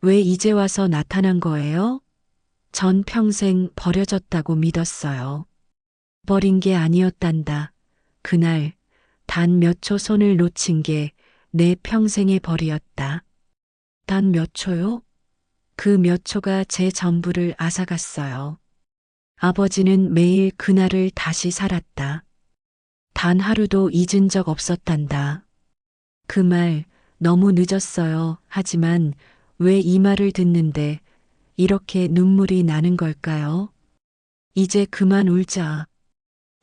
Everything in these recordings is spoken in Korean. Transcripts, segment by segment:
왜 이제 와서 나타난 거예요? 전 평생 버려졌다고 믿었어요. 버린 게 아니었단다. 그날 단 몇 초 손을 놓친 게 내 평생의 벌이었다. 단 몇 초요? 그 몇 초가 제 전부를 앗아갔어요. 아버지는 매일 그날을 다시 살았다. 단 하루도 잊은 적 없었단다. 그 말 너무 늦었어요. 하지만 왜 이 말을 듣는데 이렇게 눈물이 나는 걸까요? 이제 그만 울자.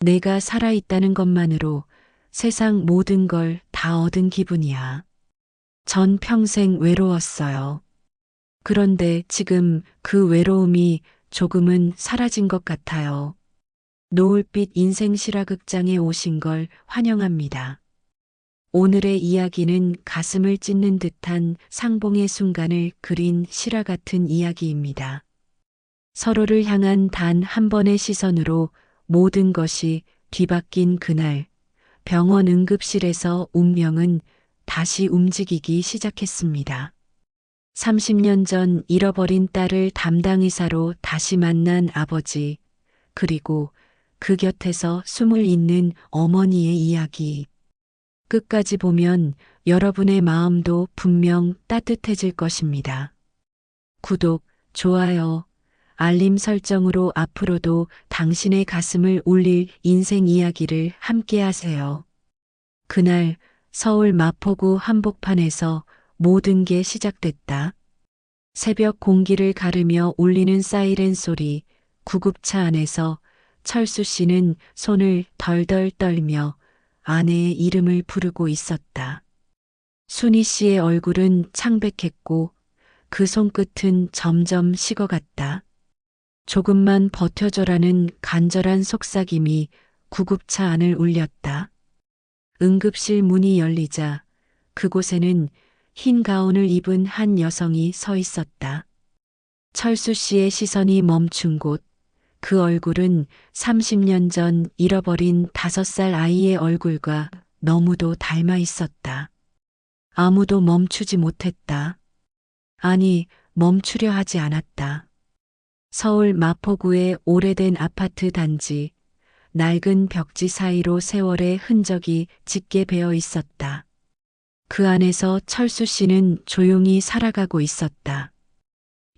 내가 살아있다는 것만으로 세상 모든 걸 다 얻은 기분이야. 전 평생 외로웠어요. 그런데 지금 그 외로움이 조금은 사라진 것 같아요. 노을빛 인생 실화극장에 오신 걸 환영합니다. 오늘의 이야기는 가슴을 찢는 듯한 상봉의 순간을 그린 실화 같은 이야기입니다. 서로를 향한 단 한 번의 시선으로 모든 것이 뒤바뀐 그날, 병원 응급실에서 운명은 다시 움직이기 시작했습니다. 30년 전 잃어버린 딸을 담당 의사로 다시 만난 아버지, 그리고 그 곁에서 숨을 잇는 어머니의 이야기. 끝까지 보면 여러분의 마음도 분명 따뜻해질 것입니다. 구독, 좋아요, 알림 설정으로 앞으로도 당신의 가슴을 울릴 인생 이야기를 함께 하세요. 그날 서울 마포구 한복판에서 모든 게 시작됐다. 새벽 공기를 가르며 울리는 사이렌 소리, 구급차 안에서 철수 씨는 손을 덜덜 떨며 아내의 이름을 부르고 있었다. 순희 씨의 얼굴은 창백했고 그 손끝은 점점 식어갔다. 조금만 버텨줘라는 간절한 속삭임이 구급차 안을 울렸다. 응급실 문이 열리자 그곳에는 흰 가운을 입은 한 여성이 서 있었다. 철수 씨의 시선이 멈춘 곳, 그 얼굴은 30년 전 잃어버린 5살 아이의 얼굴과 너무도 닮아 있었다. 아무도 멈추지 못했다. 아니, 멈추려 하지 않았다. 서울 마포구의 오래된 아파트 단지, 낡은 벽지 사이로 세월의 흔적이 짙게 배어 있었다. 그 안에서 철수 씨는 조용히 살아가고 있었다.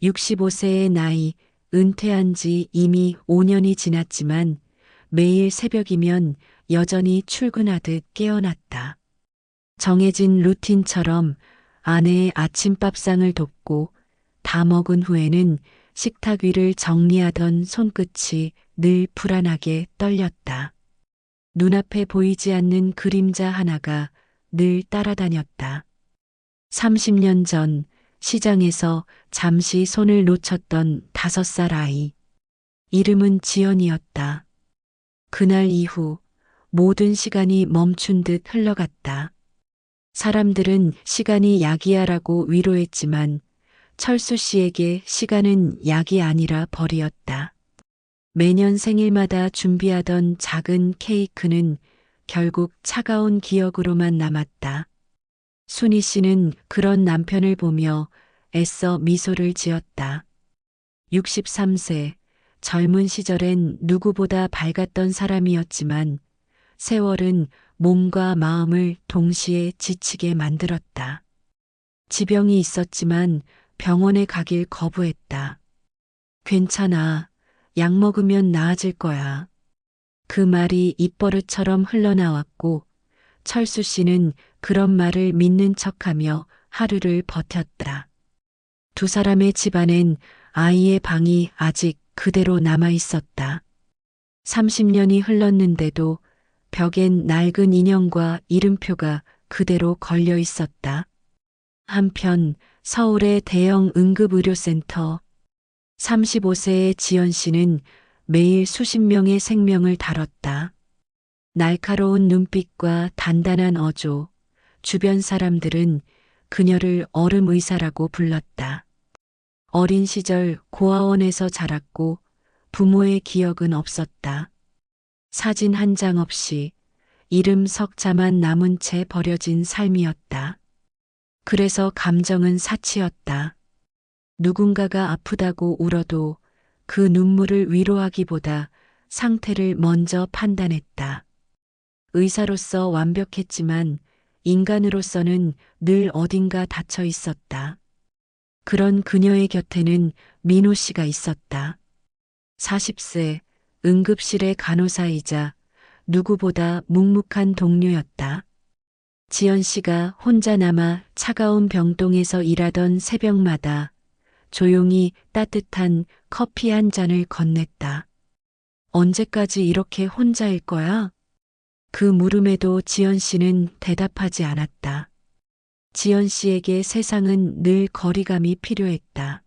65세의 나이, 은퇴한 지 이미 5년이 지났지만 매일 새벽이면 여전히 출근하듯 깨어났다. 정해진 루틴처럼 아내의 아침밥상을 돕고 다 먹은 후에는 식탁 위를 정리하던 손끝이 늘 불안하게 떨렸다. 눈앞에 보이지 않는 그림자 하나가 늘 따라다녔다. 30년 전 시장에서 잠시 손을 놓쳤던 5살 아이. 이름은 지연이었다. 그날 이후 모든 시간이 멈춘 듯 흘러갔다. 사람들은 시간이 약이야라고 위로했지만 철수 씨에게 시간은 약이 아니라 벌이었다. 매년 생일마다 준비하던 작은 케이크는 결국 차가운 기억으로만 남았다. 순희 씨는 그런 남편을 보며 애써 미소를 지었다. 63세, 젊은 시절엔 누구보다 밝았던 사람이었지만 세월은 몸과 마음을 동시에 지치게 만들었다. 지병이 있었지만 병원에 가길 거부했다. 괜찮아. 약 먹으면 나아질 거야. 그 말이 입버릇처럼 흘러나왔고 철수 씨는 그런 말을 믿는 척하며 하루를 버텼다. 두 사람의 집안엔 아이의 방이 아직 그대로 남아 있었다. 30년이 흘렀는데도 벽엔 낡은 인형과 이름표가 그대로 걸려 있었다. 한편 서울의 대형 응급의료센터 35세의 지연 씨는 매일 수십 명의 생명을 다뤘다. 날카로운 눈빛과 단단한 어조, 주변 사람들은 그녀를 얼음 의사라고 불렀다. 어린 시절 고아원에서 자랐고 부모의 기억은 없었다. 사진 한 장 없이 이름 석자만 남은 채 버려진 삶이었다. 그래서 감정은 사치였다. 누군가가 아프다고 울어도 그 눈물을 위로하기보다 상태를 먼저 판단했다. 의사로서 완벽했지만 인간으로서는 늘 어딘가 닫혀 있었다. 그런 그녀의 곁에는 민호 씨가 있었다. 40세 응급실의 간호사이자 누구보다 묵묵한 동료였다. 지연 씨가 혼자 남아 차가운 병동에서 일하던 새벽마다 조용히 따뜻한 커피 한 잔을 건넸다. 언제까지 이렇게 혼자일 거야? 그 물음에도 지연 씨는 대답하지 않았다. 지연 씨에게 세상은 늘 거리감이 필요했다.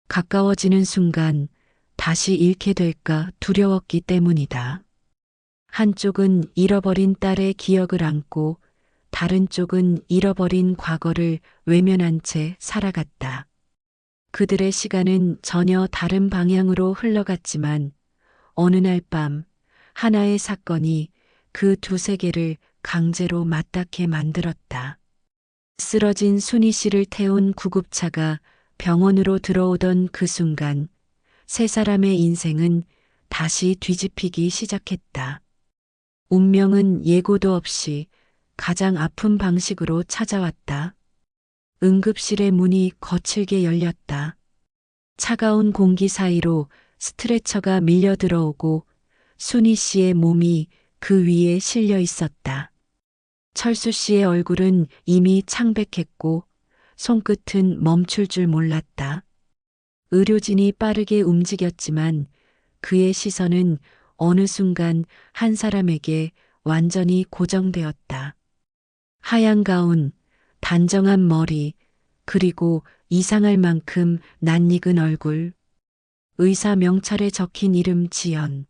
가까워지는 순간 다시 잃게 될까 두려웠기 때문이다. 한쪽은 잃어버린 딸의 기억을 안고 다른 쪽은 잃어버린 과거를 외면한 채 살아갔다. 그들의 시간은 전혀 다른 방향으로 흘러갔지만 어느 날 밤 하나의 사건이 그 두 세계를 강제로 맞닿게 만들었다. 쓰러진 순희 씨를 태운 구급차가 병원으로 들어오던 그 순간 세 사람의 인생은 다시 뒤집히기 시작했다. 운명은 예고도 없이 가장 아픈 방식으로 찾아왔다. 응급실의 문이 거칠게 열렸다. 차가운 공기 사이로 스트레처가 밀려 들어오고 순희 씨의 몸이 그 위에 실려 있었다. 철수 씨의 얼굴은 이미 창백했고 손끝은 멈출 줄 몰랐다. 의료진이 빠르게 움직였지만 그의 시선은 어느 순간 한 사람에게 완전히 고정되었다. 하얀 가운, 단정한 머리, 그리고 이상할 만큼 낯익은 얼굴. 의사 명찰에 적힌 이름 지연.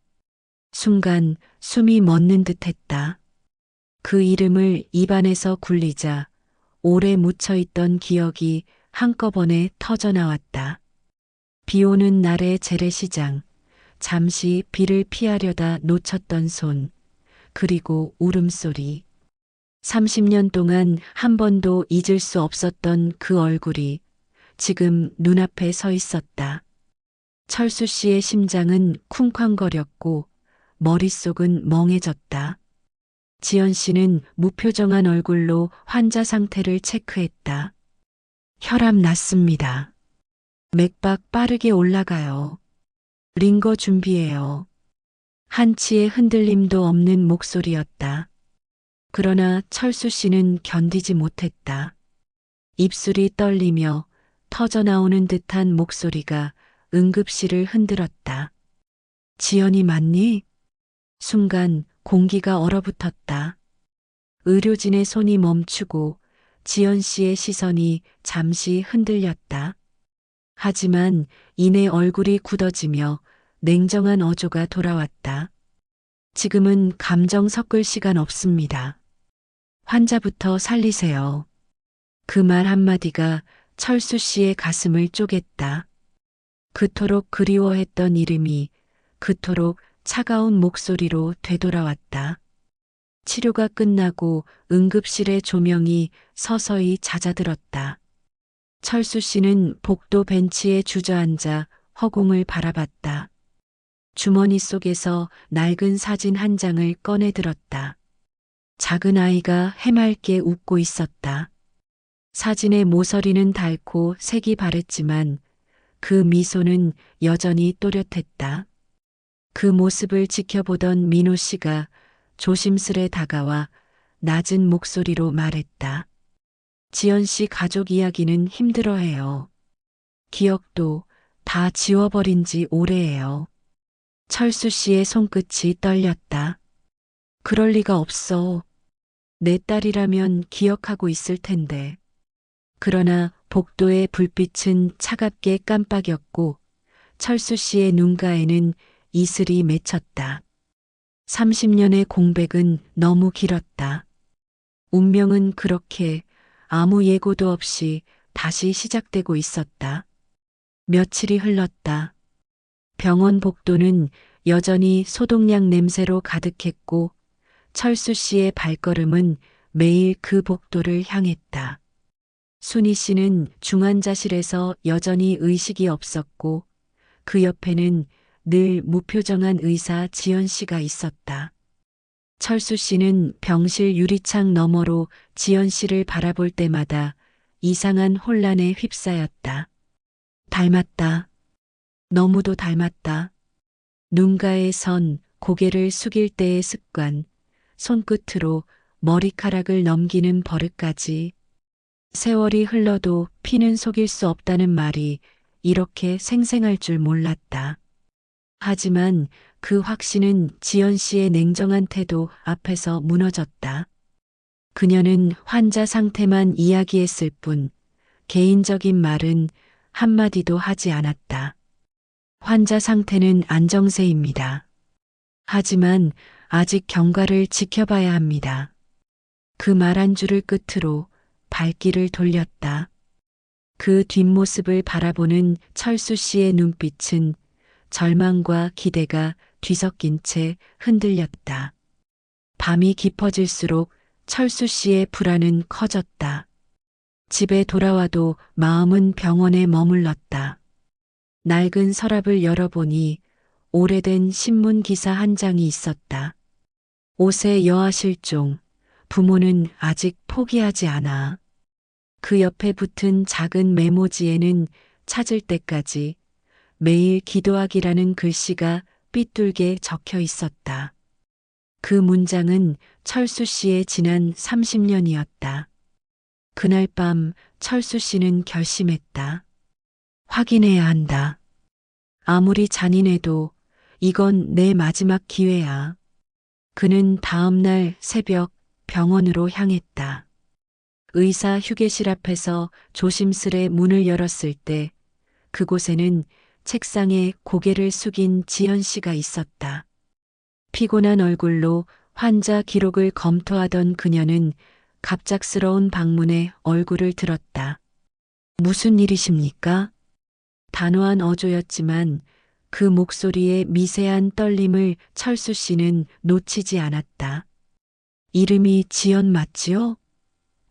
순간 숨이 멎는 듯 했다. 그 이름을 입안에서 굴리자 오래 묻혀있던 기억이 한꺼번에 터져나왔다. 비 오는 날의 재래시장, 잠시 비를 피하려다 놓쳤던 손, 그리고 울음소리. 30년 동안 한 번도 잊을 수 없었던 그 얼굴이 지금 눈앞에 서 있었다. 철수 씨의 심장은 쿵쾅거렸고 머릿속은 멍해졌다. 지연 씨는 무표정한 얼굴로 환자 상태를 체크했다. 혈압 낮습니다. 맥박 빠르게 올라가요. 링거 준비해요. 한치의 흔들림도 없는 목소리였다. 그러나 철수 씨는 견디지 못했다. 입술이 떨리며 터져나오는 듯한 목소리가 응급실을 흔들었다. 지연이 맞니? 순간 공기가 얼어붙었다. 의료진의 손이 멈추고 지연 씨의 시선이 잠시 흔들렸다. 하지만 이내 얼굴이 굳어지며 냉정한 어조가 돌아왔다. 지금은 감정 섞을 시간 없습니다. 환자부터 살리세요. 그 말 한마디가 철수 씨의 가슴을 쪼갰다. 그토록 그리워했던 이름이 그토록 차가운 목소리로 되돌아왔다. 치료가 끝나고 응급실의 조명이 서서히 잦아들었다. 철수 씨는 복도 벤치에 주저앉아 허공을 바라봤다. 주머니 속에서 낡은 사진 한 장을 꺼내 들었다. 작은 아이가 해맑게 웃고 있었다. 사진의 모서리는 닳고 색이 바랬지만 그 미소는 여전히 또렷했다. 그 모습을 지켜보던 민호 씨가 조심스레 다가와 낮은 목소리로 말했다. 지연 씨 가족 이야기는 힘들어해요. 기억도 다 지워버린 지 오래예요. 철수 씨의 손끝이 떨렸다. 그럴 리가 없어. 내 딸이라면 기억하고 있을 텐데. 그러나 복도의 불빛은 차갑게 깜빡였고 철수 씨의 눈가에는 이슬이 맺혔다. 30년의 공백은 너무 길었다. 운명은 그렇게 아무 예고도 없이 다시 시작되고 있었다. 며칠이 흘렀다. 병원 복도는 여전히 소독약 냄새로 가득했고 철수 씨의 발걸음은 매일 그 복도를 향했다. 순희 씨는 중환자실에서 여전히 의식이 없었고 그 옆에는 늘 무표정한 의사 지연 씨가 있었다. 철수 씨는 병실 유리창 너머로 지연 씨를 바라볼 때마다 이상한 혼란에 휩싸였다. 닮았다. 너무도 닮았다. 눈가에 선 고개를 숙일 때의 습관, 손끝으로 머리카락을 넘기는 버릇까지. 세월이 흘러도 피는 속일 수 없다는 말이 이렇게 생생할 줄 몰랐다. 하지만 그 확신은 지연 씨의 냉정한 태도 앞에서 무너졌다. 그녀는 환자 상태만 이야기했을 뿐 개인적인 말은 한마디도 하지 않았다. 환자 상태는 안정세입니다. 하지만 아직 경과를 지켜봐야 합니다. 그 말 한 줄을 끝으로 발길을 돌렸다. 그 뒷모습을 바라보는 철수 씨의 눈빛은 절망과 기대가 뒤섞인 채 흔들렸다. 밤이 깊어질수록 철수 씨의 불안은 커졌다. 집에 돌아와도 마음은 병원에 머물렀다. 낡은 서랍을 열어보니 오래된 신문 기사 한 장이 있었다. 옷의 여아 실종, 부모는 아직 포기하지 않아. 그 옆에 붙은 작은 메모지에는 찾을 때까지 매일 기도하기라는 글씨가 삐뚤게 적혀 있었다. 그 문장은 철수 씨의 지난 30년이었다. 그날 밤 철수 씨는 결심했다. 확인해야 한다. 아무리 잔인해도 이건 내 마지막 기회야. 그는 다음 날 새벽 병원으로 향했다. 의사 휴게실 앞에서 조심스레 문을 열었을 때 그곳에는 책상에 고개를 숙인 지연 씨가 있었다. 피곤한 얼굴로 환자 기록을 검토하던 그녀는 갑작스러운 방문에 얼굴을 들었다. 무슨 일이십니까? 단호한 어조였지만 그 목소리의 미세한 떨림을 철수 씨는 놓치지 않았다. 이름이 지연 맞지요?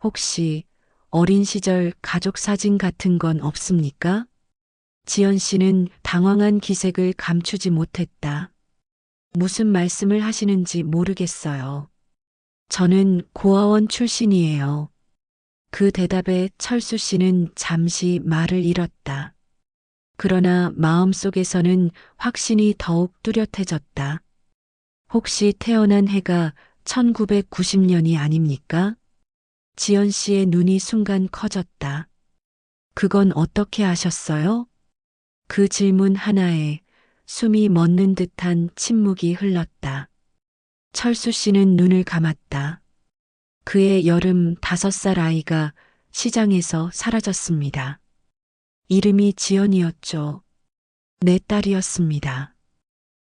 혹시 어린 시절 가족 사진 같은 건 없습니까? 지연 씨는 당황한 기색을 감추지 못했다. 무슨 말씀을 하시는지 모르겠어요. 저는 고아원 출신이에요. 그 대답에 철수 씨는 잠시 말을 잃었다. 그러나 마음속에서는 확신이 더욱 뚜렷해졌다. 혹시 태어난 해가 1990년이 아닙니까? 지연 씨의 눈이 순간 커졌다. 그건 어떻게 아셨어요? 그 질문 하나에 숨이 멎는 듯한 침묵이 흘렀다. 철수 씨는 눈을 감았다. 그의 여름 5살 아이가 시장에서 사라졌습니다. 이름이 지연이었죠. 내 딸이었습니다.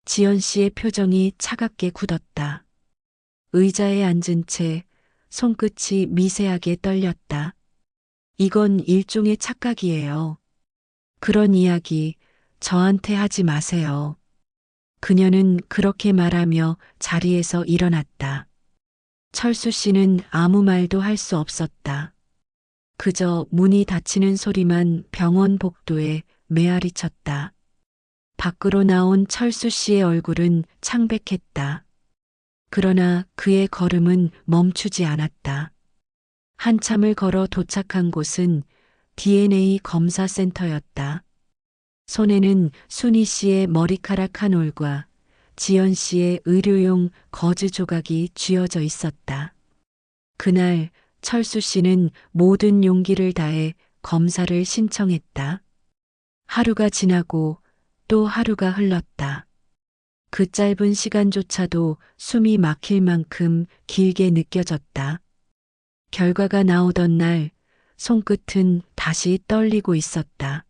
지연 씨의 표정이 차갑게 굳었다. 의자에 앉은 채 손끝이 미세하게 떨렸다. 이건 일종의 착각이에요. 그런 이야기 저한테 하지 마세요. 그녀는 그렇게 말하며 자리에서 일어났다. 철수 씨는 아무 말도 할 수 없었다. 그저 문이 닫히는 소리만 병원 복도에 메아리 쳤다. 밖으로 나온 철수 씨의 얼굴은 창백했다. 그러나 그의 걸음은 멈추지 않았다. 한참을 걸어 도착한 곳은 DNA 검사 센터였다. 손에는 순희 씨의 머리카락 한 올과 지연 씨의 의료용 거즈 조각이 쥐어져 있었다. 그날 철수 씨는 모든 용기를 다해 검사를 신청했다. 하루가 지나고 또 하루가 흘렀다. 그 짧은 시간조차도 숨이 막힐 만큼 길게 느껴졌다. 결과가 나오던 날 손끝은 다시 떨리고 있었다.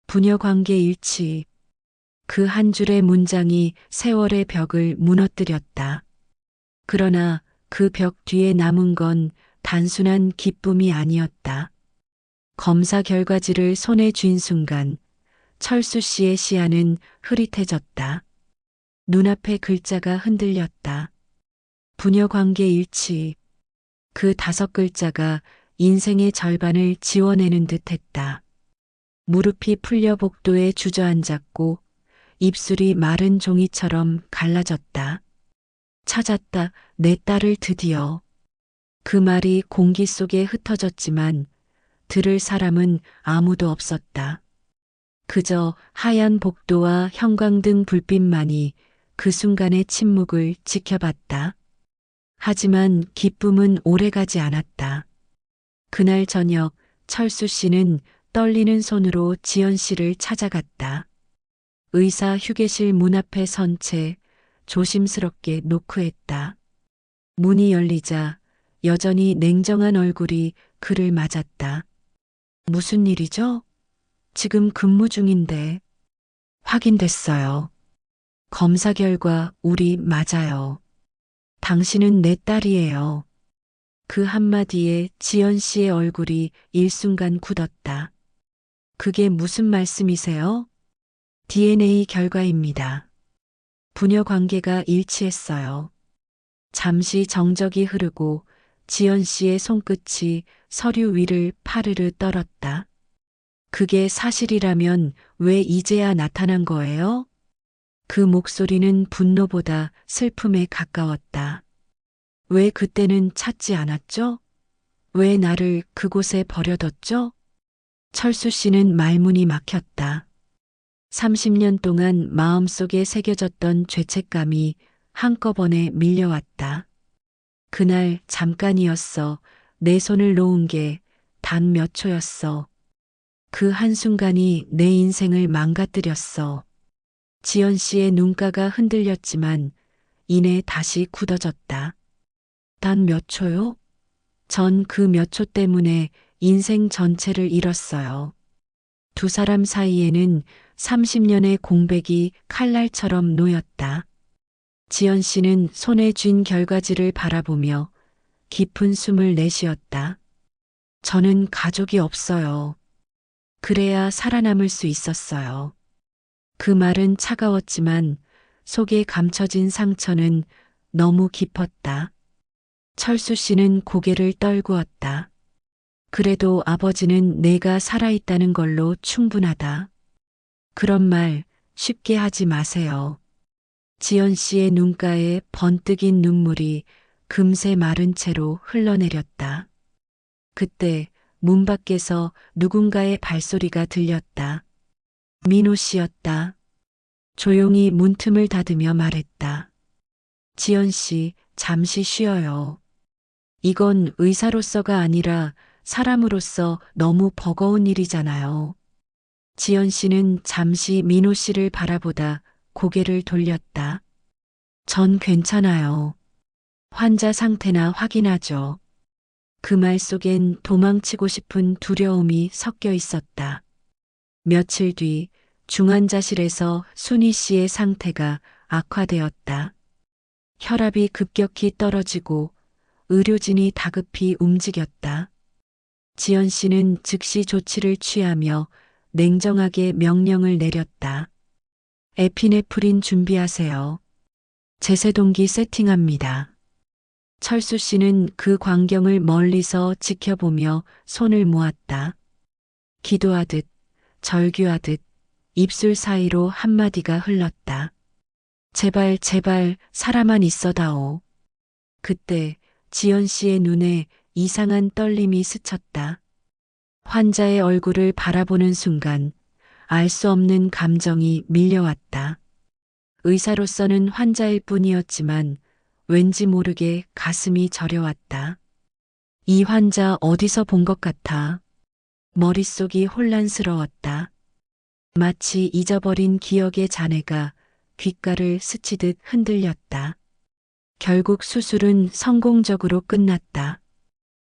부녀관계 일치. 그 한 줄의 문장이 세월의 벽을 무너뜨렸다. 그러나 그 벽 뒤에 남은 건 단순한 기쁨이 아니었다. 검사 결과지를 손에 쥔 순간 철수 씨의 시야는 흐릿해졌다. 눈앞의 글자가 흔들렸다. 부녀관계 일치. 그 5글자가 인생의 절반을 지워내는 듯 했다. 무릎이 풀려 복도에 주저앉았고 입술이 마른 종이처럼 갈라졌다. 찾았다, 내 딸을 드디어. 그 말이 공기 속에 흩어졌지만 들을 사람은 아무도 없었다. 그저 하얀 복도와 형광등 불빛만이 그 순간의 침묵을 지켜봤다. 하지만 기쁨은 오래가지 않았다. 그날 저녁 철수 씨는 떨리는 손으로 지연 씨를 찾아갔다. 의사 휴게실 문 앞에 선 채 조심스럽게 노크했다. 문이 열리자 여전히 냉정한 얼굴이 그를 맞았다. 무슨 일이죠? 지금 근무 중인데. 확인됐어요. 검사 결과 우리 맞아요. 당신은 내 딸이에요. 그 한마디에 지연 씨의 얼굴이 일순간 굳었다. 그게 무슨 말씀이세요? DNA 결과입니다. 부녀 관계가 일치했어요. 잠시 정적이 흐르고 지연 씨의 손끝이 서류 위를 파르르 떨었다. 그게 사실이라면 왜 이제야 나타난 거예요? 그 목소리는 분노보다 슬픔에 가까웠다. 왜 그때는 찾지 않았죠? 왜 나를 그곳에 버려뒀죠? 철수 씨는 말문이 막혔다. 30년 동안 마음속에 새겨졌던 죄책감이 한꺼번에 밀려왔다. 그날 잠깐이었어. 내 손을 놓은 게 단 몇 초였어. 그 한순간이 내 인생을 망가뜨렸어. 지연 씨의 눈가가 흔들렸지만 이내 다시 굳어졌다. 단 몇 초요? 전 그 몇 초 때문에 인생 전체를 잃었어요. 두 사람 사이에는 30년의 공백이 칼날처럼 놓였다. 지연 씨는 손에 쥔 결과지를 바라보며 깊은 숨을 내쉬었다. 저는 가족이 없어요. 그래야 살아남을 수 있었어요. 그 말은 차가웠지만 속에 감춰진 상처는 너무 깊었다. 철수 씨는 고개를 떨구었다. 그래도 아버지는 내가 살아있다는 걸로 충분하다. 그런 말 쉽게 하지 마세요. 지연 씨의 눈가에 번뜩인 눈물이 금세 마른 채로 흘러내렸다. 그때 문 밖에서 누군가의 발소리가 들렸다. 민호 씨였다. 조용히 문틈을 닫으며 말했다. 지연 씨, 잠시 쉬어요. 이건 의사로서가 아니라 사람으로서 너무 버거운 일이잖아요. 지연 씨는 잠시 민호 씨를 바라보다 고개를 돌렸다. 전 괜찮아요. 환자 상태나 확인하죠. 그 말 속엔 도망치고 싶은 두려움이 섞여 있었다. 며칠 뒤 중환자실에서 순희 씨의 상태가 악화되었다. 혈압이 급격히 떨어지고 의료진이 다급히 움직였다. 지연 씨는 즉시 조치를 취하며 냉정하게 명령을 내렸다. 에피네프린 준비하세요. 제세동기 세팅합니다. 철수 씨는 그 광경을 멀리서 지켜보며 손을 모았다. 기도하듯 절규하듯 입술 사이로 한마디가 흘렀다. 제발 제발 살아만 있어다오. 그때 지연 씨의 눈에 이상한 떨림이 스쳤다. 환자의 얼굴을 바라보는 순간 알 수 없는 감정이 밀려왔다. 의사로서는 환자일 뿐이었지만 왠지 모르게 가슴이 저려왔다. 이 환자 어디서 본 것 같아. 머릿속이 혼란스러웠다. 마치 잊어버린 기억의 잔해가 귓가를 스치듯 흔들렸다. 결국 수술은 성공적으로 끝났다.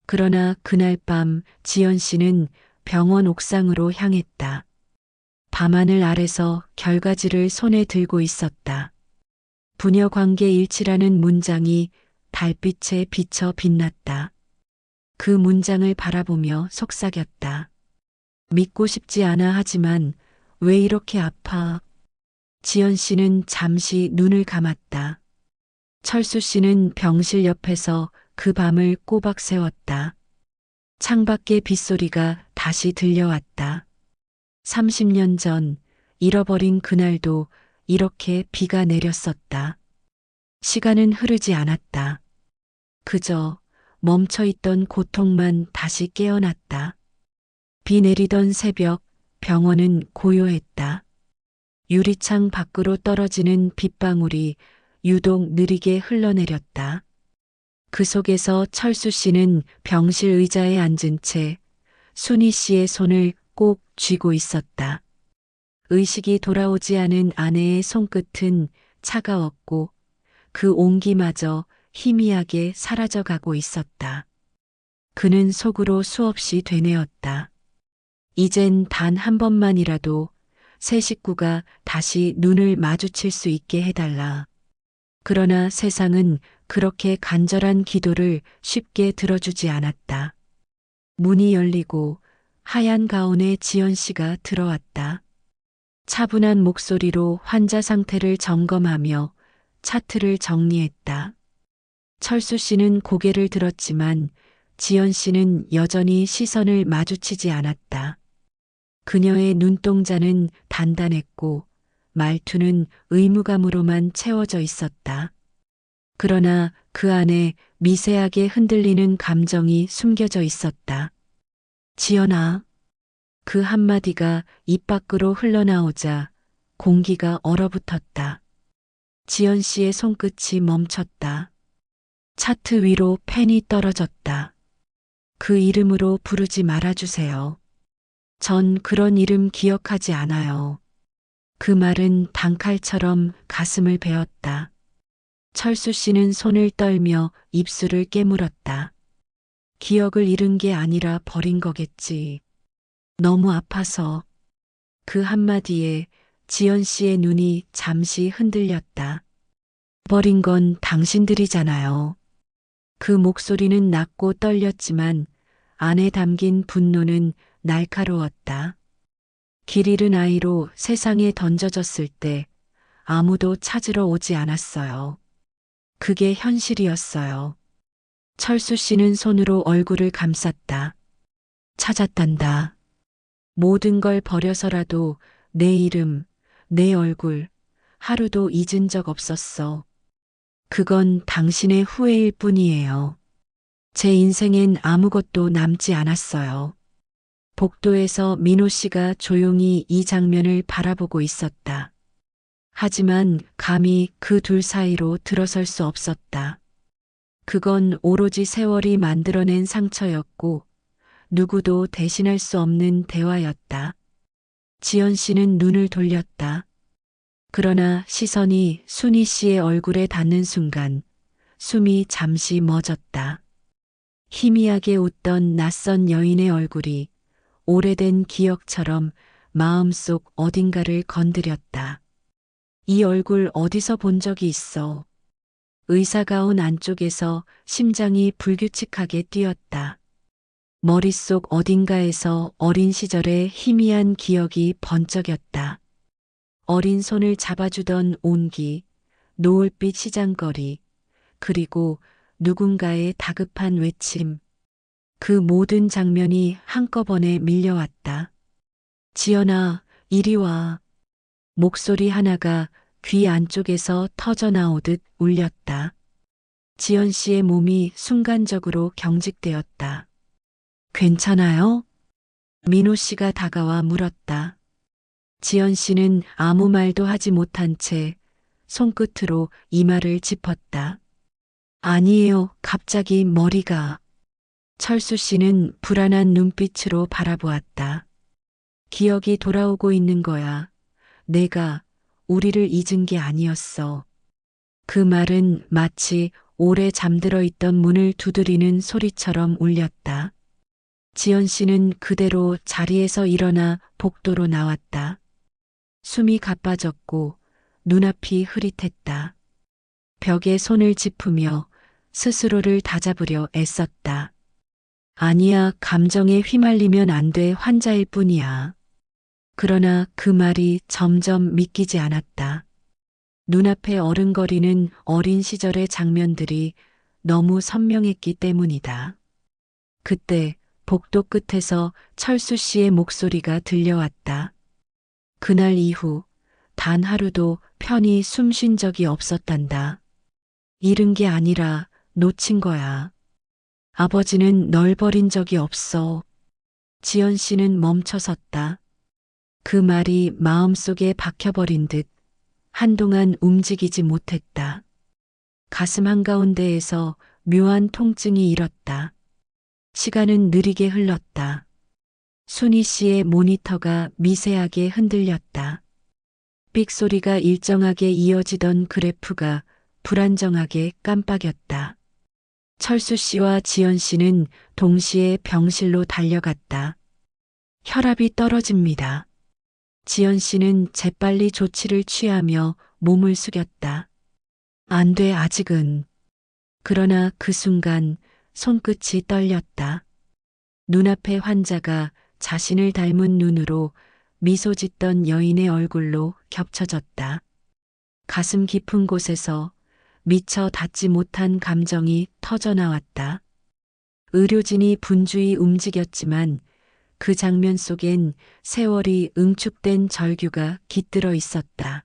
그러나 그날 밤 지연 씨는 병원 옥상으로 향했다. 밤하늘 아래서 결과지를 손에 들고 있었다. 부녀 관계 일치라는 문장이 달빛에 비쳐 빛났다. 그 문장을 바라보며 속삭였다. 믿고 싶지 않아 하지만 왜 이렇게 아파? 지연 씨는 잠시 눈을 감았다. 철수 씨는 병실 옆에서 그 밤을 꼬박 새웠다. 창밖의 빗소리가 다시 들려왔다. 30년 전 잃어버린 그날도 이렇게 비가 내렸었다. 시간은 흐르지 않았다. 그저 멈춰있던 고통만 다시 깨어났다. 비 내리던 새벽, 병원은 고요했다. 유리창 밖으로 떨어지는 빗방울이 유독 느리게 흘러내렸다. 그 속에서 철수 씨는 병실 의자에 앉은 채 순희 씨의 손을 꼭 쥐고 있었다. 의식이 돌아오지 않은 아내의 손끝은 차가웠고 그 온기마저 희미하게 사라져가고 있었다. 그는 속으로 수없이 되뇌었다. 이젠 단 한 번만이라도 새 식구가 다시 눈을 마주칠 수 있게 해달라. 그러나 세상은 그렇게 간절한 기도를 쉽게 들어주지 않았다. 문이 열리고 하얀 가운에 지연 씨가 들어왔다. 차분한 목소리로 환자 상태를 점검하며 차트를 정리했다. 철수 씨는 고개를 들었지만 지연 씨는 여전히 시선을 마주치지 않았다. 그녀의 눈동자는 단단했고 말투는 의무감으로만 채워져 있었다. 그러나 그 안에 미세하게 흔들리는 감정이 숨겨져 있었다. 지연아. 그 한마디가 입 밖으로 흘러나오자 공기가 얼어붙었다. 지연 씨의 손끝이 멈췄다. 차트 위로 펜이 떨어졌다. 그 이름으로 부르지 말아주세요. 전 그런 이름 기억하지 않아요. 그 말은 단칼처럼 가슴을 베었다. 철수 씨는 손을 떨며 입술을 깨물었다. 기억을 잃은 게 아니라 버린 거겠지. 너무 아파서. 그 한마디에 지연 씨의 눈이 잠시 흔들렸다. 버린 건 당신들이잖아요. 그 목소리는 낮고 떨렸지만 안에 담긴 분노는 날카로웠다. 길 잃은 아이로 세상에 던져졌을 때 아무도 찾으러 오지 않았어요. 그게 현실이었어요. 철수 씨는 손으로 얼굴을 감쌌다. 찾았단다. 모든 걸 버려서라도 내 이름, 내 얼굴, 하루도 잊은 적 없었어. 그건 당신의 후회일 뿐이에요. 제 인생엔 아무것도 남지 않았어요. 복도에서 민호 씨가 조용히 이 장면을 바라보고 있었다. 하지만 감히 그 둘 사이로 들어설 수 없었다. 그건 오로지 세월이 만들어낸 상처였고 누구도 대신할 수 없는 대화였다. 지연 씨는 눈을 돌렸다. 그러나 시선이 순희 씨의 얼굴에 닿는 순간 숨이 잠시 멎었다. 희미하게 웃던 낯선 여인의 얼굴이 오래된 기억처럼 마음속 어딘가를 건드렸다. 이 얼굴 어디서 본 적이 있어. 의사가운 안쪽에서 심장이 불규칙하게 뛰었다. 머릿속 어딘가에서 어린 시절의 희미한 기억이 번쩍였다. 어린 손을 잡아주던 온기, 노을빛 시장거리, 그리고 누군가의 다급한 외침. 그 모든 장면이 한꺼번에 밀려왔다. 지연아, 이리 와. 목소리 하나가 귀 안쪽에서 터져나오듯 울렸다. 지연 씨의 몸이 순간적으로 경직되었다. 괜찮아요? 민호 씨가 다가와 물었다. 지연 씨는 아무 말도 하지 못한 채 손끝으로 이마를 짚었다. 아니에요, 갑자기 머리가. 철수 씨는 불안한 눈빛으로 바라보았다. 기억이 돌아오고 있는 거야. 내가 우리를 잊은 게 아니었어. 그 말은 마치 오래 잠들어 있던 문을 두드리는 소리처럼 울렸다. 지연 씨는 그대로 자리에서 일어나 복도로 나왔다. 숨이 가빠졌고 눈앞이 흐릿했다. 벽에 손을 짚으며 스스로를 다잡으려 애썼다. 아니야, 감정에 휘말리면 안 돼, 환자일 뿐이야. 그러나 그 말이 점점 믿기지 않았다. 눈앞에 어른거리는 어린 시절의 장면들이 너무 선명했기 때문이다. 그때 복도 끝에서 철수 씨의 목소리가 들려왔다. 그날 이후 단 하루도 편히 숨 쉰 적이 없었단다. 잃은 게 아니라 놓친 거야. 아버지는 널 버린 적이 없어. 지연 씨는 멈춰섰다. 그 말이 마음속에 박혀버린 듯 한동안 움직이지 못했다. 가슴 한가운데에서 묘한 통증이 일었다. 시간은 느리게 흘렀다. 순희 씨의 모니터가 미세하게 흔들렸다. 삑 소리가 일정하게 이어지던 그래프가 불안정하게 깜빡였다. 철수 씨와 지연 씨는 동시에 병실로 달려갔다. 혈압이 떨어집니다. 지연 씨는 재빨리 조치를 취하며 몸을 숙였다. 안 돼, 아직은. 그러나 그 순간 손끝이 떨렸다. 눈앞의 환자가 자신을 닮은 눈으로 미소 짓던 여인의 얼굴로 겹쳐졌다. 가슴 깊은 곳에서 미처 닿지 못한 감정이 터져나왔다. 의료진이 분주히 움직였지만 그 장면 속엔 세월이 응축된 절규가 깃들어 있었다.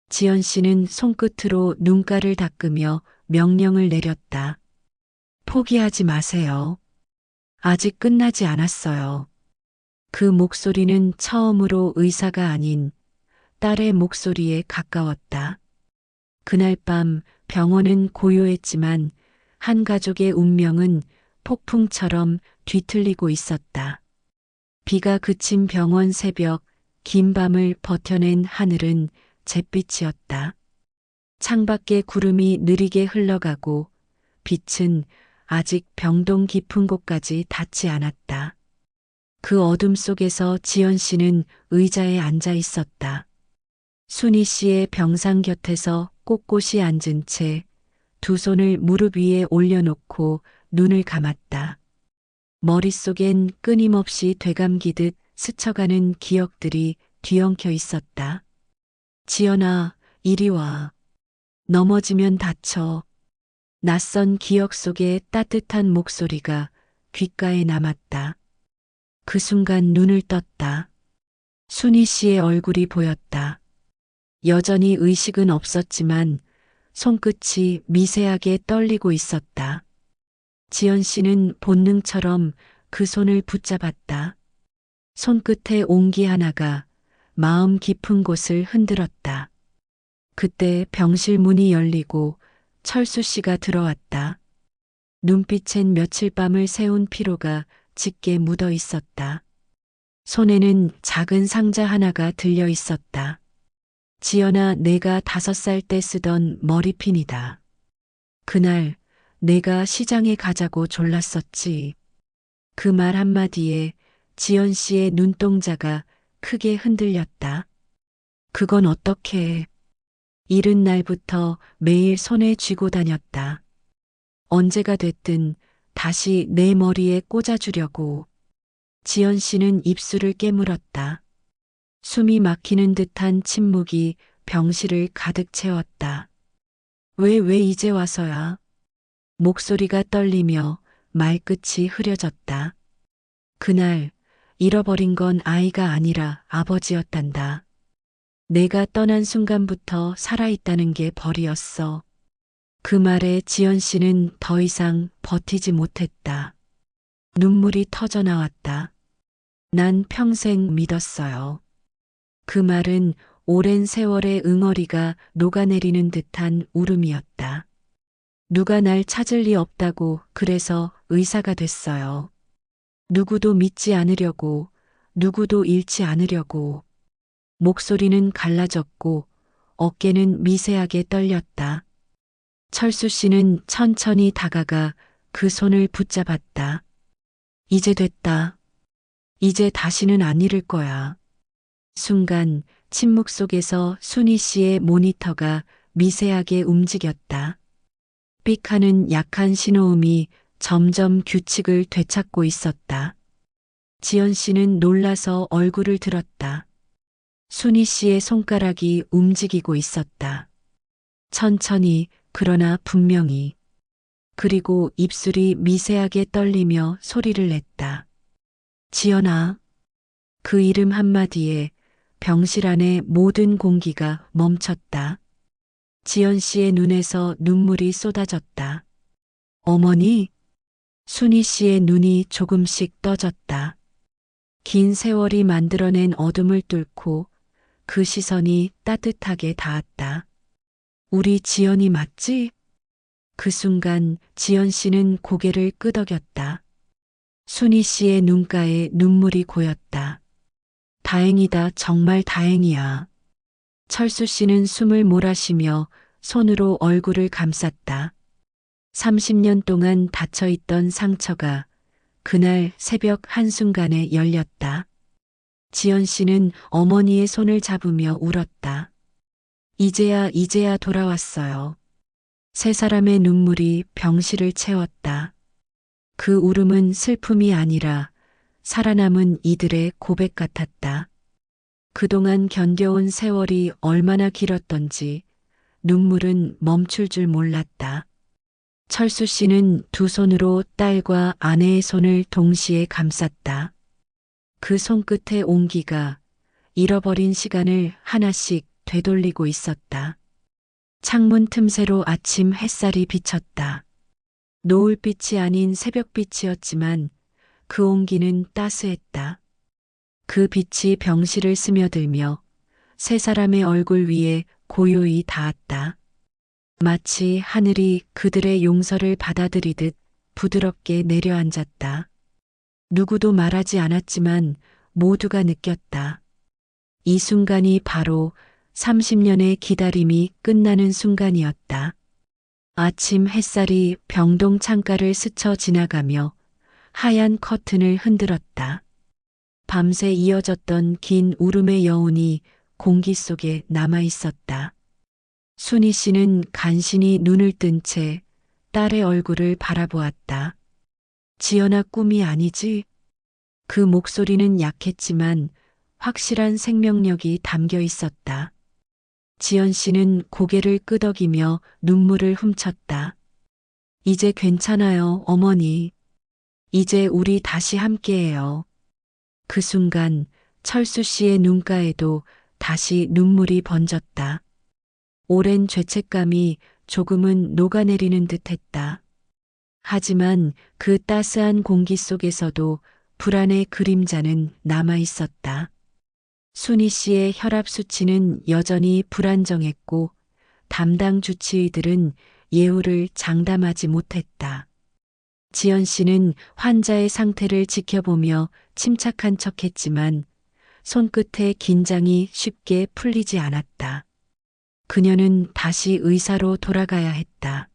지연 씨는 손끝으로 눈가를 닦으며 명령을 내렸다. 포기하지 마세요. 아직 끝나지 않았어요. 그 목소리는 처음으로 의사가 아닌 딸의 목소리에 가까웠다. 그날 밤 병원은 고요했지만 한 가족의 운명은 폭풍처럼 뒤틀리고 있었다. 비가 그친 병원 새벽, 긴 밤을 버텨낸 하늘은 잿빛이었다. 창밖에 구름이 느리게 흘러가고 빛은 아직 병동 깊은 곳까지 닿지 않았다. 그 어둠 속에서 지연 씨는 의자에 앉아 있었다. 순희 씨의 병상 곁에서 꼿꼿이 앉은 채 두 손을 무릎 위에 올려놓고 눈을 감았다. 머릿속엔 끊임없이 되감기듯 스쳐가는 기억들이 뒤엉켜 있었다. 지연아, 이리 와. 넘어지면 다쳐. 낯선 기억 속에 따뜻한 목소리가 귓가에 남았다. 그 순간 눈을 떴다. 순희 씨의 얼굴이 보였다. 여전히 의식은 없었지만 손끝이 미세하게 떨리고 있었다. 지연 씨는 본능처럼 그 손을 붙잡았다. 손끝의 온기 하나가 마음 깊은 곳을 흔들었다. 그때 병실 문이 열리고 철수 씨가 들어왔다. 눈빛엔 며칠 밤을 새운 피로가 짙게 묻어 있었다. 손에는 작은 상자 하나가 들려 있었다. 지연아, 내가 5살 때 쓰던 머리핀이다. 그날 내가 시장에 가자고 졸랐었지. 그 말 한마디에 지연 씨의 눈동자가 크게 흔들렸다. 그건 어떻게? 이른 날부터 매일 손에 쥐고 다녔다. 언제가 됐든 다시 내 머리에 꽂아주려고. 지연 씨는 입술을 깨물었다. 숨이 막히는 듯한 침묵이 병실을 가득 채웠다. 왜 이제 와서야? 목소리가 떨리며 말끝이 흐려졌다. 그날 잃어버린 건 아이가 아니라 아버지였단다. 내가 떠난 순간부터 살아있다는 게 벌이었어. 그 말에 지연 씨는 더 이상 버티지 못했다. 눈물이 터져 나왔다. 난 평생 믿었어요. 그 말은 오랜 세월의 응어리가 녹아내리는 듯한 울음이었다. 누가 날 찾을 리 없다고 그래서 의사가 됐어요. 누구도 믿지 않으려고, 누구도 잃지 않으려고. 목소리는 갈라졌고 어깨는 미세하게 떨렸다. 철수 씨는 천천히 다가가 그 손을 붙잡았다. 이제 됐다. 이제 다시는 안 잃을 거야. 순간 침묵 속에서 순희 씨의 모니터가 미세하게 움직였다. 삑하는 약한 신호음이 점점 규칙을 되찾고 있었다. 지연 씨는 놀라서 얼굴을 들었다. 순희 씨의 손가락이 움직이고 있었다. 천천히, 그러나 분명히. 그리고 입술이 미세하게 떨리며 소리를 냈다. 지연아. 그 이름 한마디에 병실 안의 모든 공기가 멈췄다. 지연 씨의 눈에서 눈물이 쏟아졌다. 어머니? 순희 씨의 눈이 조금씩 떠졌다. 긴 세월이 만들어낸 어둠을 뚫고 그 시선이 따뜻하게 닿았다. 우리 지연이 맞지? 그 순간 지연 씨는 고개를 끄덕였다. 순희 씨의 눈가에 눈물이 고였다. 다행이다, 정말 다행이야. 철수 씨는 숨을 몰아쉬며 손으로 얼굴을 감쌌다. 30년 동안 닫혀있던 상처가 그날 새벽 한순간에 열렸다. 지연 씨는 어머니의 손을 잡으며 울었다. 이제야 돌아왔어요. 세 사람의 눈물이 병실을 채웠다. 그 울음은 슬픔이 아니라 살아남은 이들의 고백 같았다. 그동안 견뎌온 세월이 얼마나 길었던지 눈물은 멈출 줄 몰랐다. 철수 씨는 두 손으로 딸과 아내의 손을 동시에 감쌌다. 그 손끝의 온기가 잃어버린 시간을 하나씩 되돌리고 있었다. 창문 틈새로 아침 햇살이 비쳤다. 노을빛이 아닌 새벽빛이었지만 그 온기는 따스했다. 그 빛이 병실을 스며들며 세 사람의 얼굴 위에 고요히 닿았다. 마치 하늘이 그들의 용서를 받아들이듯 부드럽게 내려앉았다. 누구도 말하지 않았지만 모두가 느꼈다. 이 순간이 바로 30년의 기다림이 끝나는 순간이었다. 아침 햇살이 병동 창가를 스쳐 지나가며 하얀 커튼을 흔들었다. 밤새 이어졌던 긴 울음의 여운이 공기 속에 남아 있었다. 순희 씨는 간신히 눈을 뜬 채 딸의 얼굴을 바라보았다. 지연아, 꿈이 아니지? 그 목소리는 약했지만 확실한 생명력이 담겨 있었다. 지연 씨는 고개를 끄덕이며 눈물을 훔쳤다. 이제 괜찮아요, 어머니. 이제 우리 다시 함께해요. 그 순간 철수 씨의 눈가에도 다시 눈물이 번졌다. 오랜 죄책감이 조금은 녹아내리는 듯했다. 하지만 그 따스한 공기 속에서도 불안의 그림자는 남아 있었다. 순희 씨의 혈압 수치는 여전히 불안정했고 담당 주치의들은 예우를 장담하지 못했다. 지연 씨는 환자의 상태를 지켜보며 침착한 척했지만 손끝의 긴장이 쉽게 풀리지 않았다. 그녀는 다시 의사로 돌아가야 했다.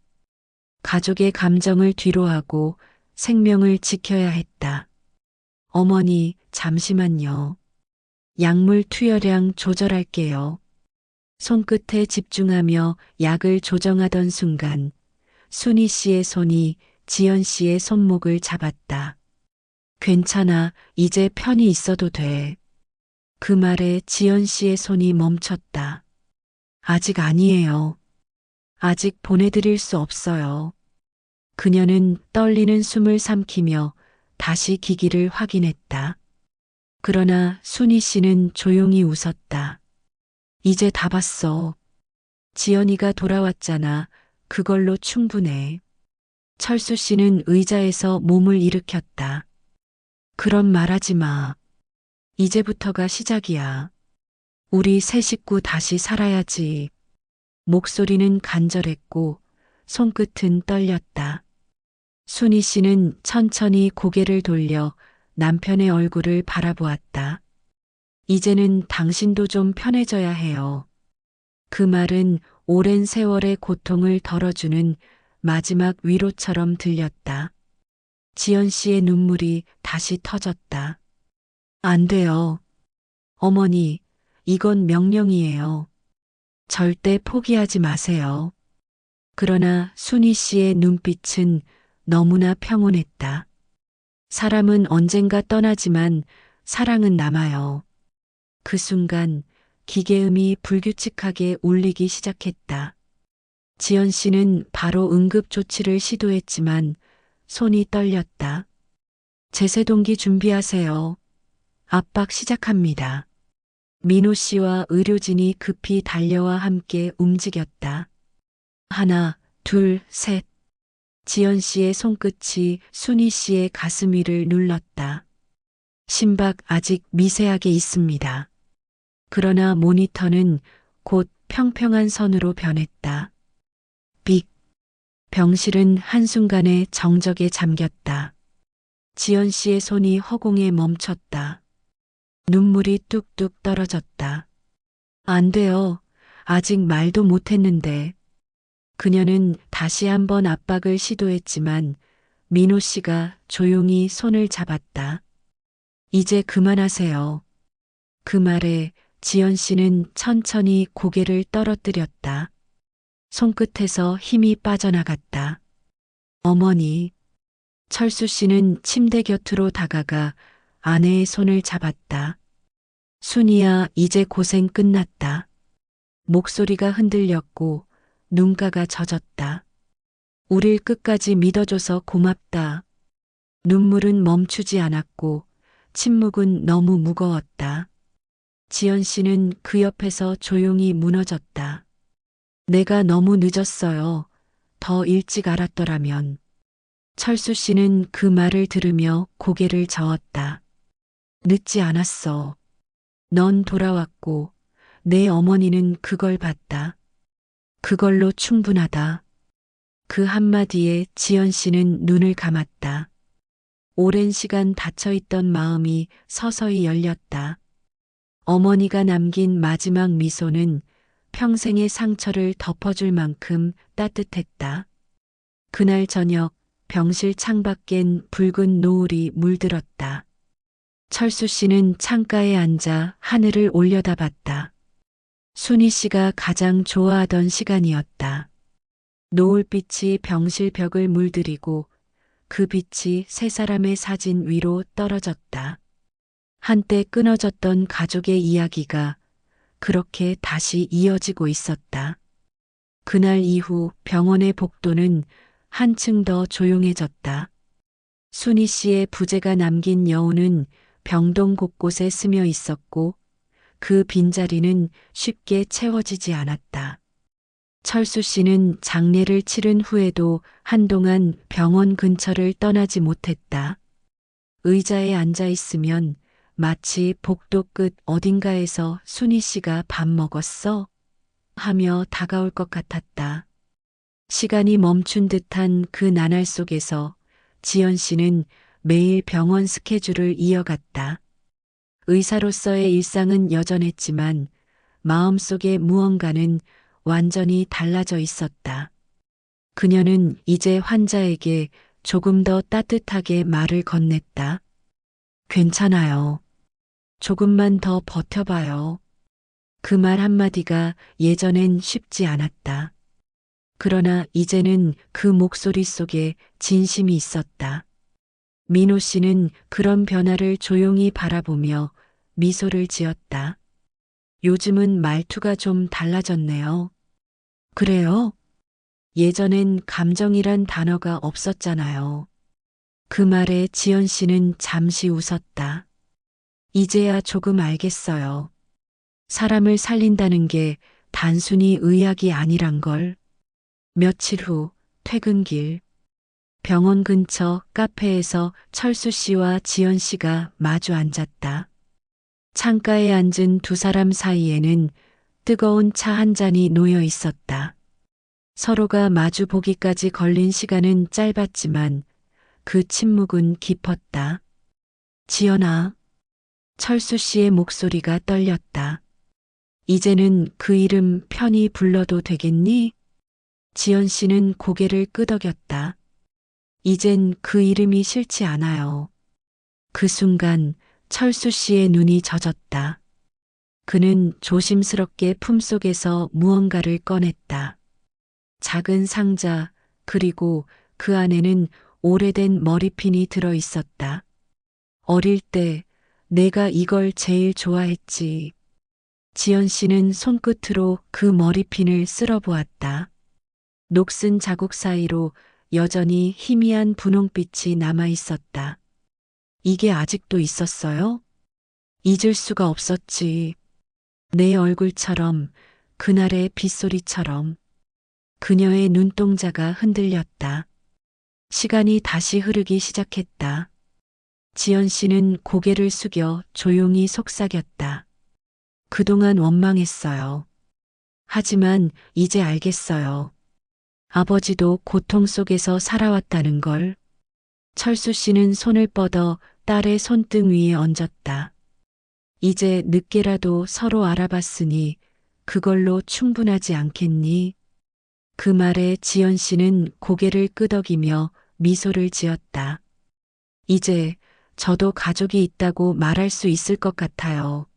가족의 감정을 뒤로하고 생명을 지켜야 했다. 어머니, 잠시만요. 약물 투여량 조절할게요. 손끝에 집중하며 약을 조정하던 순간 순희 씨의 손이 지연 씨의 손목을 잡았다. 괜찮아, 이제 편히 있어도 돼. 그 말에 지연 씨의 손이 멈췄다. 아직 아니에요. 아직 보내드릴 수 없어요. 그녀는 떨리는 숨을 삼키며 다시 기기를 확인했다. 그러나 순희 씨는 조용히 웃었다. 이제 다 봤어. 지연이가 돌아왔잖아. 그걸로 충분해. 철수 씨는 의자에서 몸을 일으켰다. 그런 말하지 마. 이제부터가 시작이야. 우리 새 식구 다시 살아야지. 목소리는 간절했고 손끝은 떨렸다. 순희 씨는 천천히 고개를 돌려 남편의 얼굴을 바라보았다. 이제는 당신도 좀 편해져야 해요. 그 말은 오랜 세월의 고통을 덜어주는 마지막 위로처럼 들렸다. 지연 씨의 눈물이 다시 터졌다. 안 돼요. 어머니, 이건 명령이에요. 절대 포기하지 마세요. 그러나 순희 씨의 눈빛은 너무나 평온했다. 사람은 언젠가 떠나지만 사랑은 남아요. 그 순간 기계음이 불규칙하게 울리기 시작했다. 지연 씨는 바로 응급조치를 시도했지만 손이 떨렸다. 제세동기 준비하세요. 압박 시작합니다. 민호 씨와 의료진이 급히 달려와 함께 움직였다. 하나, 둘, 셋. 지연 씨의 손끝이 순희 씨의 가슴 위를 눌렀다. 심박 아직 미세하게 있습니다. 그러나 모니터는 곧 평평한 선으로 변했다. 삑. 병실은 한순간에 정적에 잠겼다. 지연 씨의 손이 허공에 멈췄다. 눈물이 뚝뚝 떨어졌다. 안 돼요. 아직 말도 못했는데. 그녀는 다시 한번 압박을 시도했지만 민호 씨가 조용히 손을 잡았다. 이제 그만하세요. 그 말에 지연 씨는 천천히 고개를 떨어뜨렸다. 손끝에서 힘이 빠져나갔다. 어머니. 철수 씨는 침대 곁으로 다가가 아내의 손을 잡았다. 순이야, 이제 고생 끝났다. 목소리가 흔들렸고 눈가가 젖었다. 우릴 끝까지 믿어줘서 고맙다. 눈물은 멈추지 않았고 침묵은 너무 무거웠다. 지연 씨는 그 옆에서 조용히 무너졌다. 내가 너무 늦었어요. 더 일찍 알았더라면. 철수 씨는 그 말을 들으며 고개를 저었다. 늦지 않았어. 넌 돌아왔고 내 어머니는 그걸 봤다. 그걸로 충분하다. 그 한마디에 지연 씨는 눈을 감았다. 오랜 시간 닫혀있던 마음이 서서히 열렸다. 어머니가 남긴 마지막 미소는 평생의 상처를 덮어줄 만큼 따뜻했다. 그날 저녁 병실 창밖엔 붉은 노을이 물들었다. 철수 씨는 창가에 앉아 하늘을 올려다봤다. 순희 씨가 가장 좋아하던 시간이었다. 노을빛이 병실 벽을 물들이고 그 빛이 세 사람의 사진 위로 떨어졌다. 한때 끊어졌던 가족의 이야기가 그렇게 다시 이어지고 있었다. 그날 이후 병원의 복도는 한층 더 조용해졌다. 순희 씨의 부재가 남긴 여운은 병동 곳곳에 스며 있었고 그 빈자리는 쉽게 채워지지 않았다. 철수 씨는 장례를 치른 후에도 한동안 병원 근처를 떠나지 못했다. 의자에 앉아 있으면 마치 복도 끝 어딘가에서 순희 씨가 밥 먹었어? 하며 다가올 것 같았다. 시간이 멈춘 듯한 그 나날 속에서 지연 씨는 매일 병원 스케줄을 이어갔다. 의사로서의 일상은 여전했지만 마음속의 무언가는 완전히 달라져 있었다. 그녀는 이제 환자에게 조금 더 따뜻하게 말을 건넸다. 괜찮아요. 조금만 더 버텨봐요. 그 말 한마디가 예전엔 쉽지 않았다. 그러나 이제는 그 목소리 속에 진심이 있었다. 민호 씨는 그런 변화를 조용히 바라보며 미소를 지었다. 요즘은 말투가 좀 달라졌네요. 그래요? 예전엔 감정이란 단어가 없었잖아요. 그 말에 지연 씨는 잠시 웃었다. 이제야 조금 알겠어요. 사람을 살린다는 게 단순히 의학이 아니란 걸. 며칠 후 퇴근길 병원 근처 카페에서 철수 씨와 지연 씨가 마주 앉았다. 창가에 앉은 두 사람 사이에는 뜨거운 차 한 잔이 놓여 있었다. 서로가 마주 보기까지 걸린 시간은 짧았지만 그 침묵은 깊었다. 지연아. 철수 씨의 목소리가 떨렸다. 이제는 그 이름 편히 불러도 되겠니? 지연 씨는 고개를 끄덕였다. 이젠 그 이름이 싫지 않아요. 그 순간 철수 씨의 눈이 젖었다. 그는 조심스럽게 품속에서 무언가를 꺼냈다. 작은 상자, 그리고 그 안에는 오래된 머리핀이 들어 있었다. 어릴 때 내가 이걸 제일 좋아했지. 지연 씨는 손끝으로 그 머리핀을 쓸어보았다. 녹슨 자국 사이로 여전히 희미한 분홍빛이 남아 있었다. 이게 아직도 있었어요? 잊을 수가 없었지. 내 얼굴처럼, 그날의 빗소리처럼. 그녀의 눈동자가 흔들렸다. 시간이 다시 흐르기 시작했다. 지연 씨는 고개를 숙여 조용히 속삭였다. 그동안 원망했어요. 하지만 이제 알겠어요. 아버지도 고통 속에서 살아왔다는 걸. 철수 씨는 손을 뻗어 딸의 손등 위에 얹었다. 이제 늦게라도 서로 알아봤으니 그걸로 충분하지 않겠니? 그 말에 지연 씨는 고개를 끄덕이며 미소를 지었다. 이제 저도 가족이 있다고 말할 수 있을 것 같아요.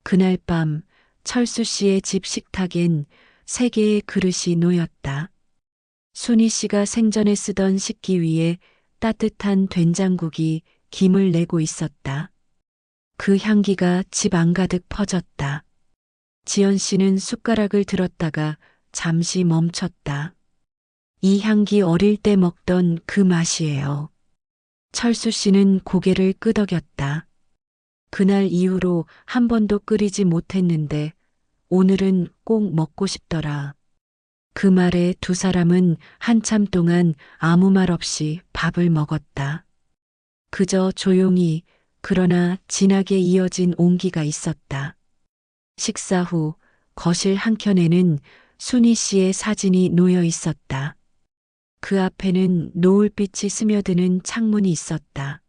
그날 밤 철수 씨의 집 식탁엔 3개의 그릇이 놓였다. 순희 씨가 생전에 쓰던 식기 위에 따뜻한 된장국이 김을 내고 있었다. 그 향기가 집 안가득 퍼졌다. 지연 씨는 숟가락을 들었다가 잠시 멈췄다. 이 향기 어릴 때 먹던 그 맛이에요. 철수 씨는 고개를 끄덕였다. 그날 이후로 한 번도 끓이지 못했는데 오늘은 꼭 먹고 싶더라. 그 말에 두 사람은 한참 동안 아무 말 없이 밥을 먹었다. 그저 조용히 그러나 진하게 이어진 온기가 있었다. 식사 후 거실 한켠에는 순희 씨의 사진이 놓여 있었다. 그 앞에는 노을빛이 스며드는 창문이 있었다.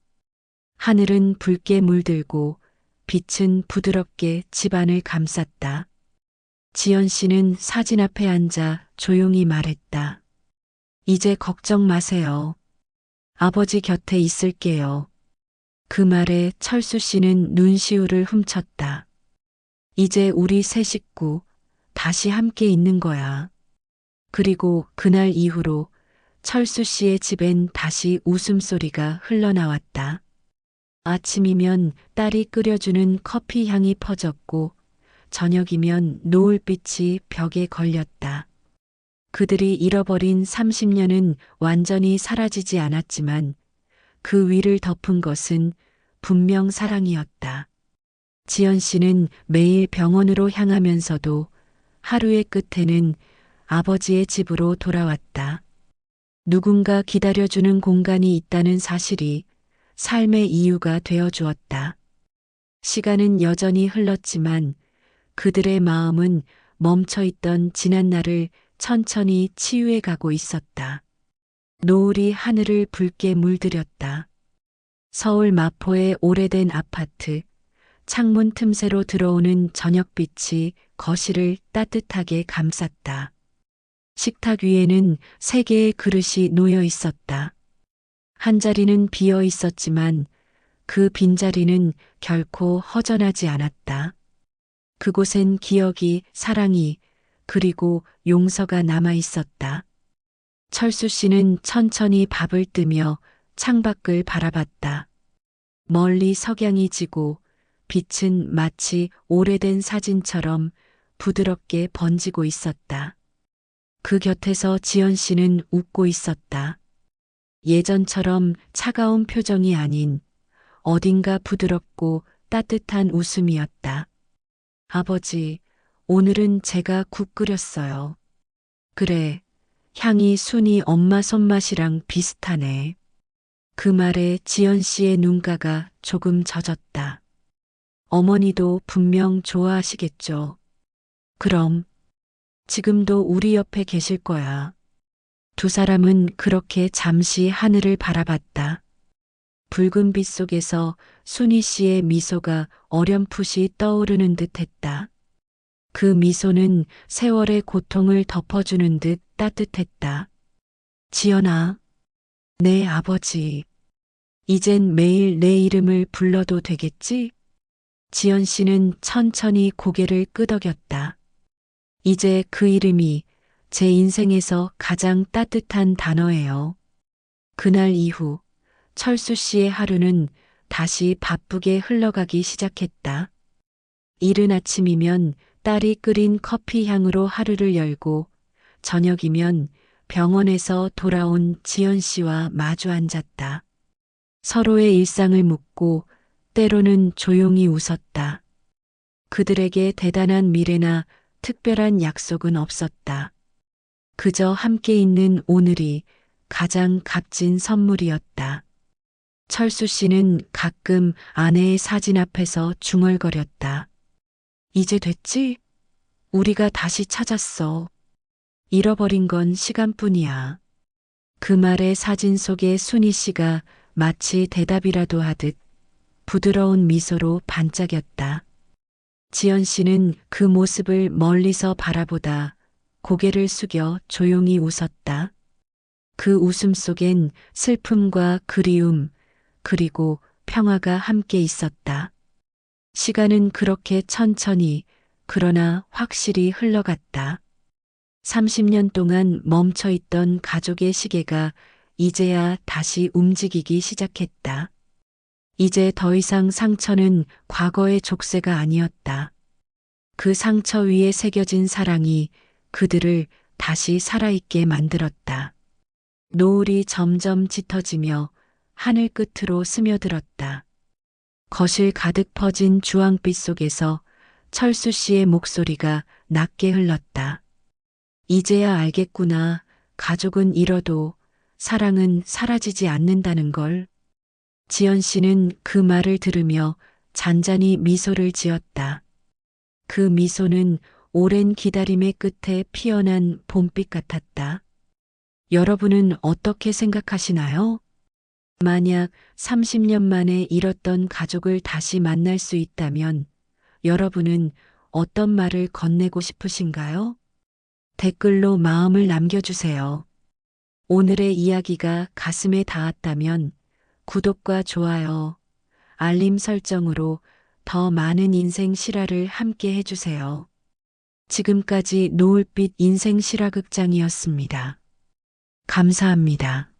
하늘은 붉게 물들고 빛은 부드럽게 집안을 감쌌다. 지연 씨는 사진 앞에 앉아 조용히 말했다. 이제 걱정 마세요. 아버지 곁에 있을게요. 그 말에 철수 씨는 눈시울을 훔쳤다. 이제 우리 세 식구 다시 함께 있는 거야. 그리고 그날 이후로 철수 씨의 집엔 다시 웃음소리가 흘러나왔다. 아침이면 딸이 끓여주는 커피 향이 퍼졌고 저녁이면 노을빛이 벽에 걸렸다. 그들이 잃어버린 30년은 완전히 사라지지 않았지만 그 위를 덮은 것은 분명 사랑이었다. 지연 씨는 매일 병원으로 향하면서도 하루의 끝에는 아버지의 집으로 돌아왔다. 누군가 기다려주는 공간이 있다는 사실이 삶의 이유가 되어 주었다. 시간은 여전히 흘렀지만 그들의 마음은 멈춰있던 지난날을 천천히 치유해 가고 있었다. 노을이 하늘을 붉게 물들였다. 서울 마포의 오래된 아파트, 창문 틈새로 들어오는 저녁빛이 거실을 따뜻하게 감쌌다. 식탁 위에는 3개의 그릇이 놓여 있었다. 한 자리는 비어 있었지만 그 빈자리는 결코 허전하지 않았다. 그곳엔 기억이, 사랑이, 그리고 용서가 남아 있었다. 철수 씨는 천천히 밥을 뜨며 창밖을 바라봤다. 멀리 석양이 지고 빛은 마치 오래된 사진처럼 부드럽게 번지고 있었다. 그 곁에서 지연 씨는 웃고 있었다. 예전처럼 차가운 표정이 아닌 어딘가 부드럽고 따뜻한 웃음이었다. 아버지, 오늘은 제가 국 끓였어요. 그래, 향이 순이 엄마 손맛이랑 비슷하네. 그 말에 지연 씨의 눈가가 조금 젖었다. 어머니도 분명 좋아하시겠죠. 그럼 지금도 우리 옆에 계실 거야. 두 사람은 그렇게 잠시 하늘을 바라봤다. 붉은 빛 속에서 순희 씨의 미소가 어렴풋이 떠오르는 듯 했다. 그 미소는 세월의 고통을 덮어주는 듯 따뜻했다. 지연아, 내 아버지. 이젠 매일 내 이름을 불러도 되겠지? 지연 씨는 천천히 고개를 끄덕였다. 이제 그 이름이 제 인생에서 가장 따뜻한 단어예요. 그날 이후 철수 씨의 하루는 다시 바쁘게 흘러가기 시작했다. 이른 아침이면 딸이 끓인 커피 향으로 하루를 열고 저녁이면 병원에서 돌아온 지연 씨와 마주 앉았다. 서로의 일상을 묻고 때로는 조용히 웃었다. 그들에게 대단한 미래나 특별한 약속은 없었다. 그저 함께 있는 오늘이 가장 값진 선물이었다. 철수 씨는 가끔 아내의 사진 앞에서 중얼거렸다. 이제 됐지? 우리가 다시 찾았어. 잃어버린 건 시간뿐이야. 그 말에 사진 속의 순희 씨가 마치 대답이라도 하듯 부드러운 미소로 반짝였다. 지연 씨는 그 모습을 멀리서 바라보다 고개를 숙여 조용히 웃었다. 그 웃음 속엔 슬픔과 그리움, 그리고 평화가 함께 있었다. 시간은 그렇게 천천히, 그러나 확실히 흘러갔다. 30년 동안 멈춰 있던 가족의 시계가 이제야 다시 움직이기 시작했다. 이제 더 이상 상처는 과거의 족쇄가 아니었다. 그 상처 위에 새겨진 사랑이 그들을 다시 살아있게 만들었다. 노을이 점점 짙어지며 하늘 끝으로 스며들었다. 거실 가득 퍼진 주황빛 속에서 철수 씨의 목소리가 낮게 흘렀다. 이제야 알겠구나. 가족은 잃어도 사랑은 사라지지 않는다는 걸. 지연 씨는 그 말을 들으며 잔잔히 미소를 지었다. 그 미소는 오랜 기다림의 끝에 피어난 봄빛 같았다. 여러분은 어떻게 생각하시나요? 만약 30년 만에 잃었던 가족을 다시 만날 수 있다면 여러분은 어떤 말을 건네고 싶으신가요? 댓글로 마음을 남겨주세요. 오늘의 이야기가 가슴에 닿았다면 구독과 좋아요, 알림 설정으로 더 많은 인생 실화를 함께 해주세요. 지금까지 노을빛 인생 실화극장이었습니다. 감사합니다.